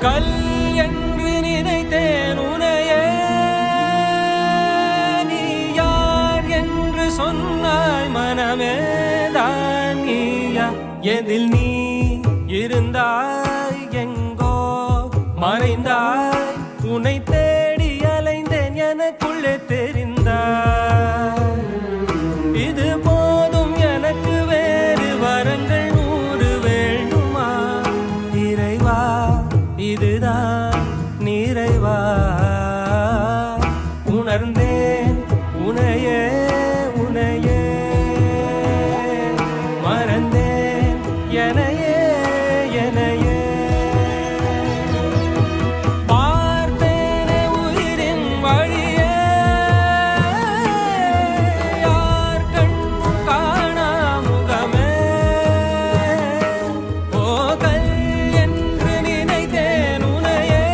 கல் என்று நினைத்தேன் உனையே, நீ யார் என்று சொன்னாய் மனமே தான் நீயா. எதில் நீ இருந்தாய் எங்கோ மறைந்தாய், உன்னை தேடி அலைந்தேன் எனக்குள்ளே தெரிந்தாய். இது போதும் எனக்கு வேறு வரங்கள் 100 வேண்டுமா இறைவா, இதுதான் நிறைவா. உணர்ந்தேன் உனையே உனையே, மறந்தேன் எனையே எனையே. பார்த்தேனே உயிரின் வழியே, யார் கண்ணும் காணா முகமே. ஓ கல் என்று நினைத்தேன் உனையே,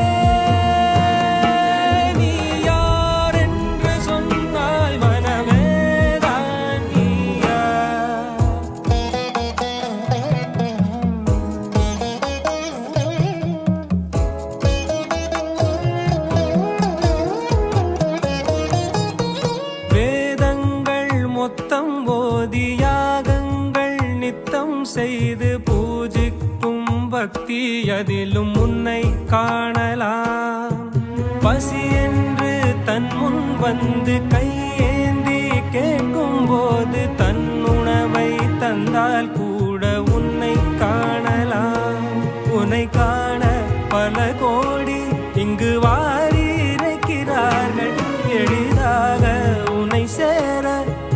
நீ யார் என்று சொன்னாய் மனமே தான் நீயா. வேதங்கள் மொத்தம் ஓதி யாகங்கள் நித்தம் செய்து பூஜிக்கும் பக்தி, அதிலும் உன்னை காணலாம். பசி என்று தன் முன் வந்து கையேந்தி கேட்கும் போது தன் உணவை தந்தால் கூட உன்னை காணலாம். உன்னை காண பல கோடி இங்கு வாரி இறைக்கிறார்கள், எளிதாக உன்னை சேர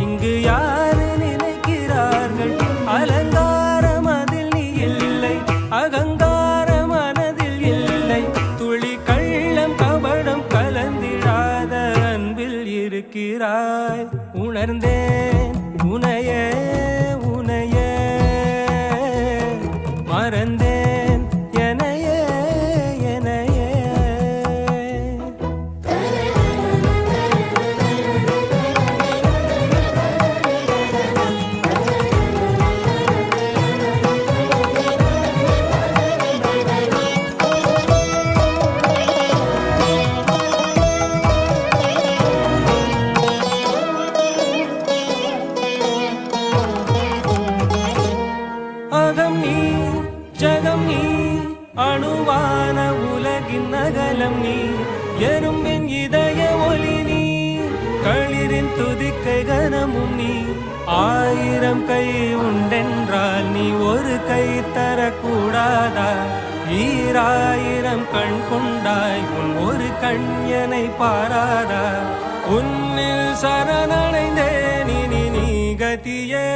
இங்கு யாரு நினைக்கிறார்கள். அலங்காரம் அதில் நீ இல்லை, அகங்காரம் மனதில் இல்லை, துளி கள்ளம் கபடம் கலந்திடாத அன்பில் இருக்கிறாய். உணர்ந்தேன் உனையே உனையே, மறந்தேன் எனையே எனையே. அகம் நீ ஜகம் நீ, அணுவான உலகின் அகலம் நீ, எறும்பின் இதய ஒளி நீ, களிரின் துதிக்கை கனமும் நீ. 1000 கை உண்டென்றால் நீ ஒரு கை தரக்கூடாதா? 1000 கண் கொண்டாய் உன் ஒரு கண் என்னை பாராதா? உன்னில் சரணடைந்தேன் இனி நீ கதியே.